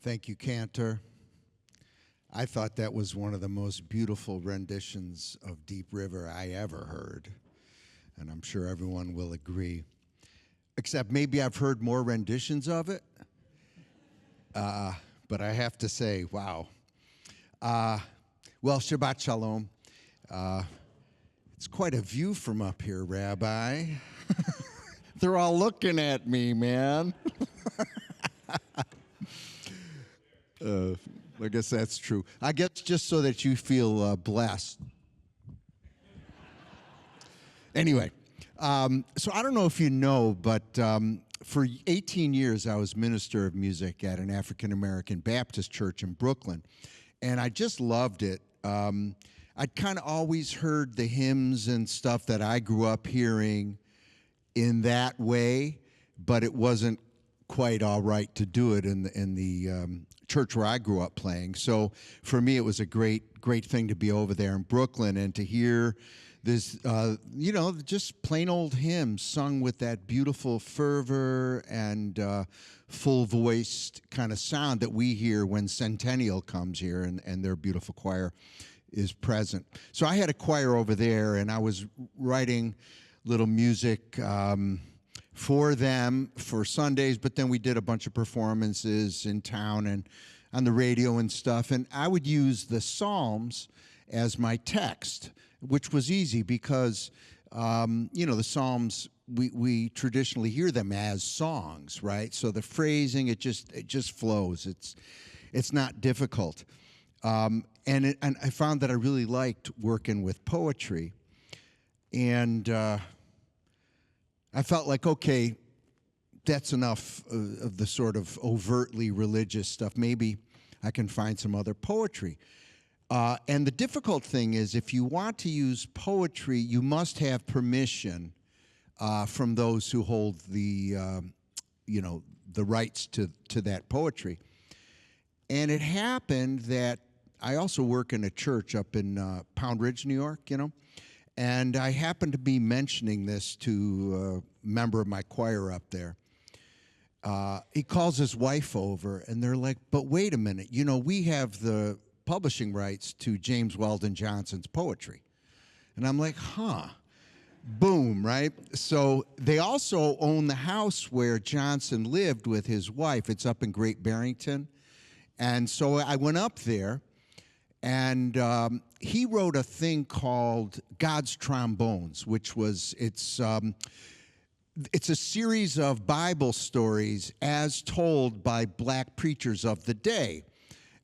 Thank you, Cantor. I thought that was one of the most beautiful renditions of Deep River I ever heard, and I'm sure everyone will agree. Except maybe I've heard more renditions of it, but I have to say, wow. Well, Shabbat Shalom. It's quite a view from up here, Rabbi. They're all looking at me, man. I guess that's true. I guess just so that you feel blessed. Anyway, so I don't know if you know, but for 18 years I was minister of music at an African-American Baptist church in Brooklyn, and I just loved it. I'd kind of always heard the hymns and stuff that I grew up hearing in that way, but it wasn't quite all right to do it in the church where I grew up playing. So for me, it was a great thing to be over there in Brooklyn and to hear this, just plain old hymns sung with that beautiful fervor and full-voiced kind of sound that we hear when Centennial comes here and their beautiful choir is present. So I had a choir over there, and I was writing little music for them for Sundays, but then we did a bunch of performances in town and on the radio and stuff, and I would use the Psalms as my text, which was easy because, the Psalms, we traditionally hear them as songs, right? So the phrasing, it just flows. It's not difficult. And I found that I really liked working with poetry, and I felt like, okay, that's enough of the sort of overtly religious stuff. Maybe I can find some other poetry. And the difficult thing is, if you want to use poetry, you must have permission from those who hold the rights to that poetry. And it happened that I also work in a church up in Pound Ridge, New York, and I happened to be mentioning this to a member of my choir up there. He calls his wife over, and they're like, but wait a minute, we have the publishing rights to James Weldon Johnson's poetry. And I'm like, boom, right? So they also own the house where Johnson lived with his wife. It's up in Great Barrington. And so I went up there, and he wrote a thing called God's Trombones, which was, it's a series of Bible stories as told by black preachers of the day,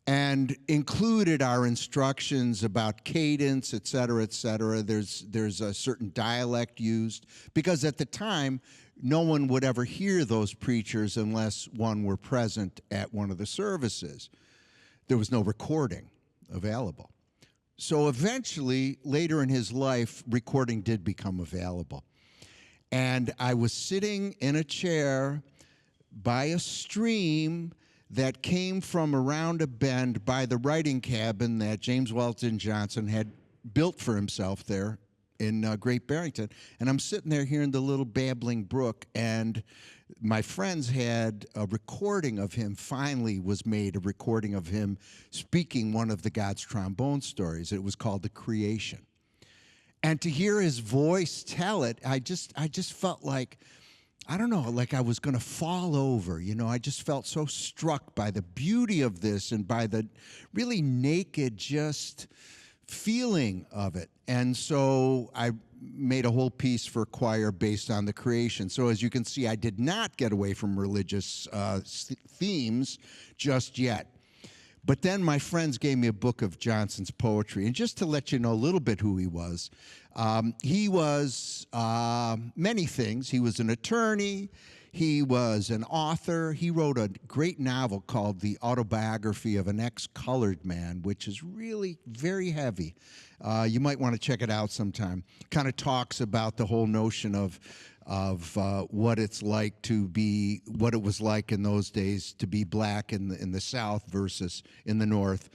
and included our instructions about cadence, et cetera, et cetera. There's a certain dialect used, because at the time, no one would ever hear those preachers unless one were present at one of the services. There was no recording available. So eventually, later in his life, recording did become available. And I was sitting in a chair by a stream that came from around a bend by the writing cabin that James Weldon Johnson had built for himself there in Great Barrington. And I'm sitting there hearing the little babbling brook, and my friends had a recording of him, finally was made, a recording of him speaking one of the God's Trombone stories. It was called The Creation. And to hear his voice tell it, I just felt like, I don't know, like I was going to fall over. I just felt so struck by the beauty of this and by the really naked just feeling of it. And so I made a whole piece for choir based on the creation. So as you can see, I did not get away from religious themes just yet. But then my friends gave me a book of Johnson's poetry. And just to let you know a little bit who he was many things. He was an attorney. He was an author. He wrote a great novel called The Autobiography of an Ex-Colored Man, which is really very heavy. You might want to check it out sometime. Kind of talks about the whole notion of what it's like to be, what it was like in those days to be black in the South versus in the North.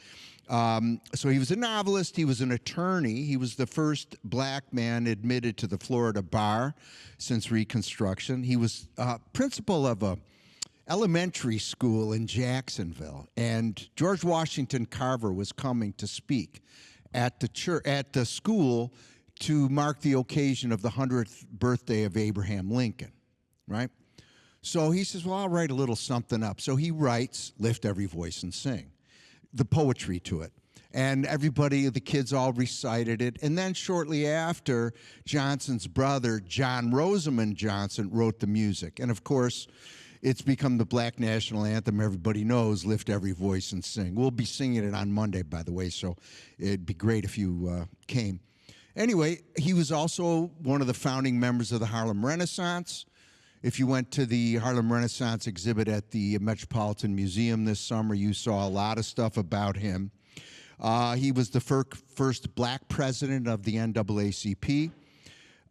So he was a novelist. He was an attorney. He was the first black man admitted to the Florida bar since Reconstruction. He was principal of a elementary school in Jacksonville, and George Washington Carver was coming to speak at the school to mark the occasion of the 100th birthday of Abraham Lincoln, right? So he says, well, I'll write a little something up. So he writes, "Lift Every Voice and Sing," the poetry to it. And everybody, the kids all recited it. And then shortly after, Johnson's brother, John Rosamond Johnson, wrote the music. And of course, it's become the Black national anthem. Everybody knows, "Lift Every Voice and Sing." We'll be singing it on Monday, by the way, so it'd be great if you came. Anyway, he was also one of the founding members of the Harlem Renaissance. If you went to the Harlem Renaissance exhibit at the Metropolitan Museum this summer, you saw a lot of stuff about him. He was the first black president of the NAACP. He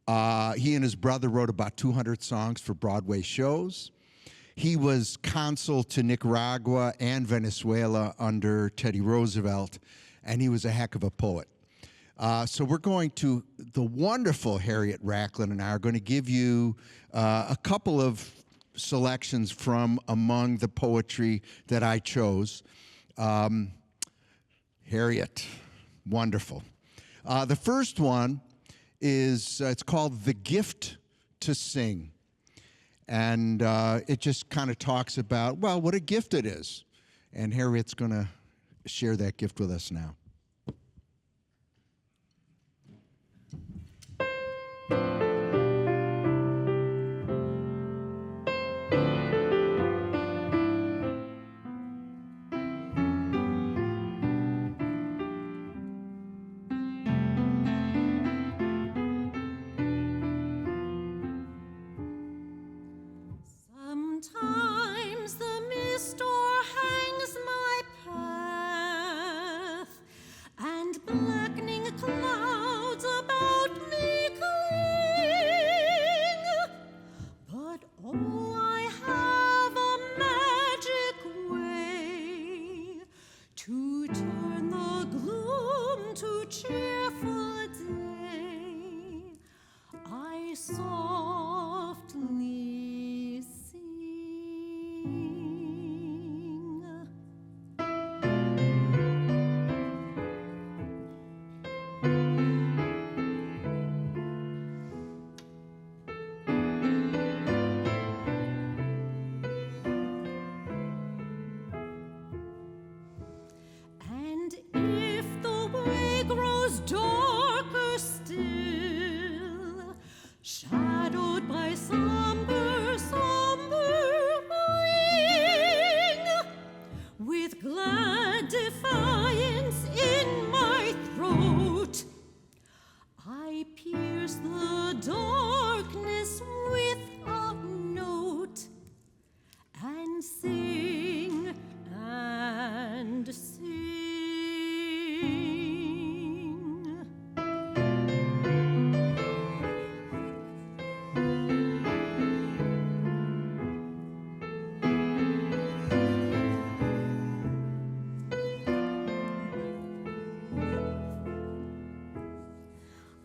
and his brother wrote about 200 songs for Broadway shows. He was consul to Nicaragua and Venezuela under Teddy Roosevelt, and he was a heck of a poet. So we're going to, the wonderful Harriet Rachlin and I are going to give you a couple of selections from among the poetry that I chose. Harriet, wonderful. The first one is, it's called "The Gift to Sing." And it just kind of talks about, well, what a gift it is. And Harriet's going to share that gift with us now. Sometimes the mist o'erhangs my path, and blackening clouds about me cling. But oh, I have a magic way to turn the gloom to cheerful day. I softly sing. And if the way grows darker still, shadowed by somber wing, with glad defiance in my throat, I pierce the darkness with a note, and sing and sing.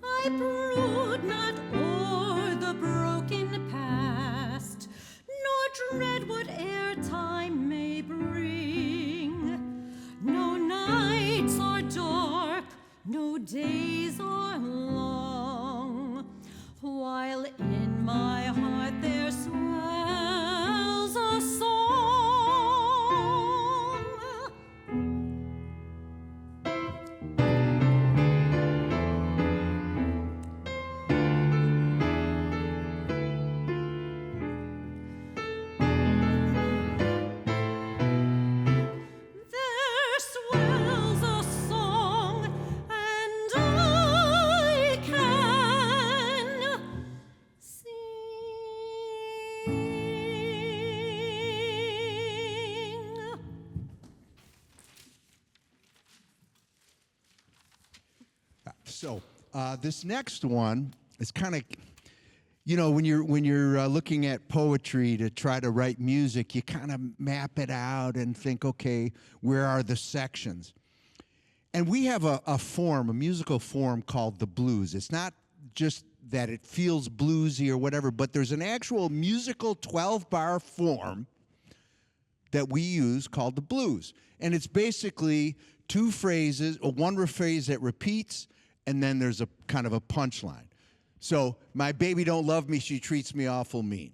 I brood not o'er the broken past, nor dread whate'er time may bring. No nights are dark, no days are long, while in my heart there swells a song. There swells a song, and I can sing. So this next one is kind of, you know, when you're looking at poetry to try to write music, you kind of map it out and think, okay, where are the sections? And we have a form, a musical form called the blues. It's not just that it feels bluesy or whatever, but there's an actual musical 12-bar form that we use called the blues. And it's basically two phrases, or one phrase that repeats, and then there's a kind of a punchline. So, my baby don't love me, she treats me awful mean.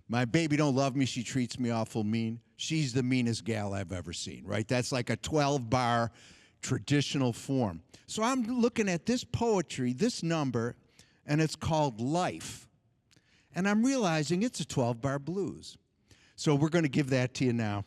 My baby don't love me, she treats me awful mean. She's the meanest gal I've ever seen, right? That's like a 12-bar traditional form. So I'm looking at this poetry, this number, and it's called Life. And I'm realizing it's a 12-bar blues. So we're going to give that to you now.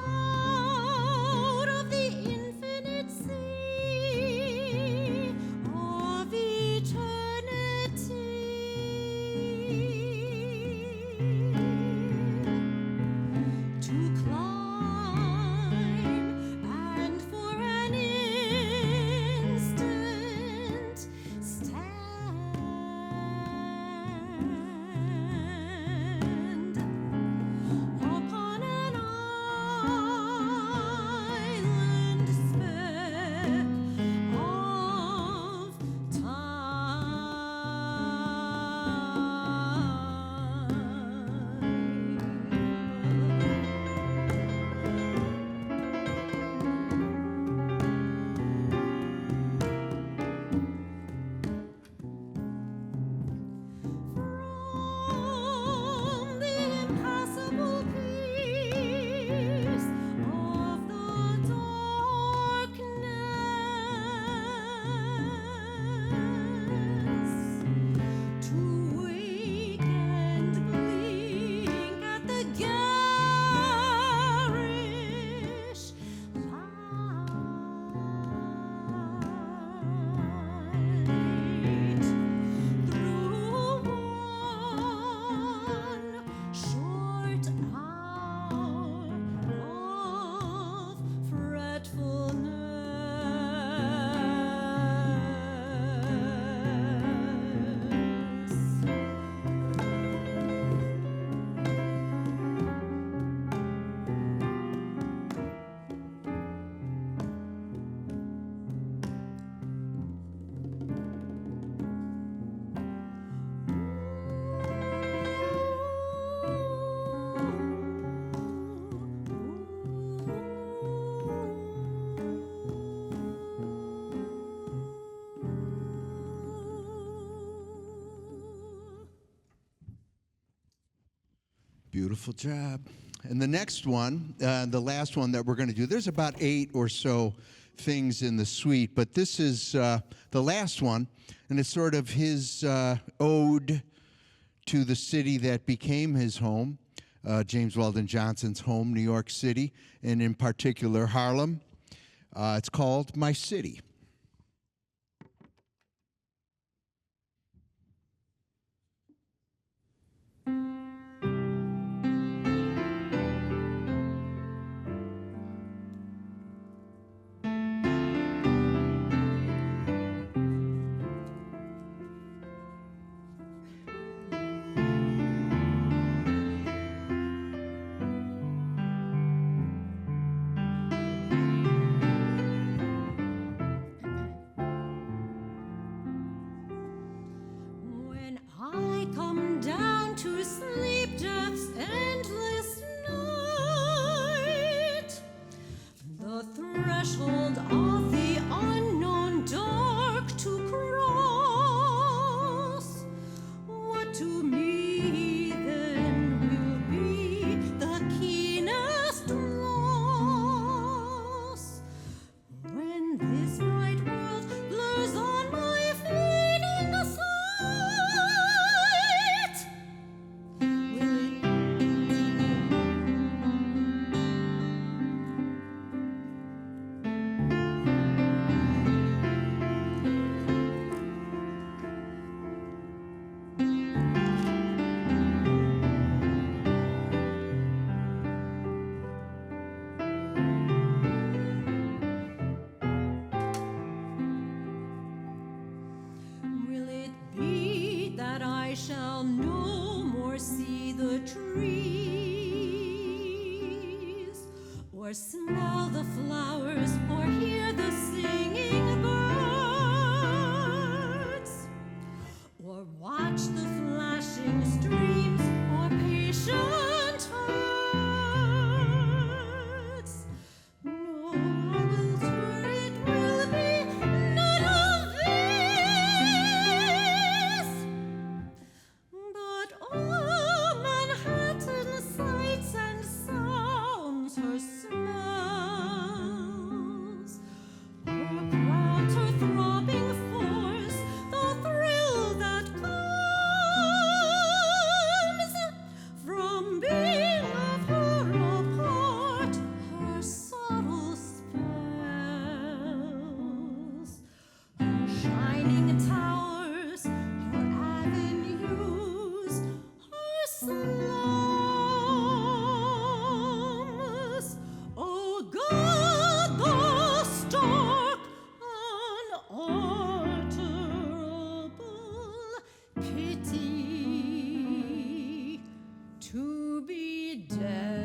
Out of the infinite sea of eternity, to climb and for an instant stand upon an island speck of from the impassable peace of the darkness, to wake and blink at the garish light, through one short hour of fretfulness. Beautiful job. And the next one, the last one that we're going to do, there's about 8 or so things in the suite, but this is the last one, and it's sort of his ode to the city that became his home, James Weldon Johnson's home, New York City, and in particular Harlem. It's called My City. or smell the flowers, or hear the singing birds, or watch the flashing streams, or patient herds. No, I will turn, it will be none of this, but all Manhattan sights and sounds, her smells, her crowds, her throbbing force, the thrill that comes from being of her a part, her subtle spells, her shining towers, her avenues, her slums. Oh God, the stark, unalterable pity to be dead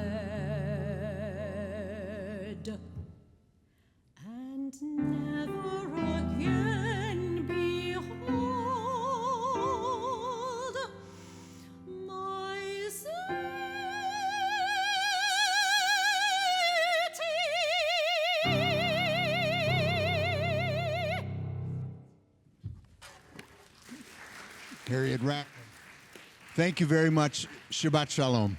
and never again behold my city. Harriet Rachlin. Thank you very much. Shabbat Shalom.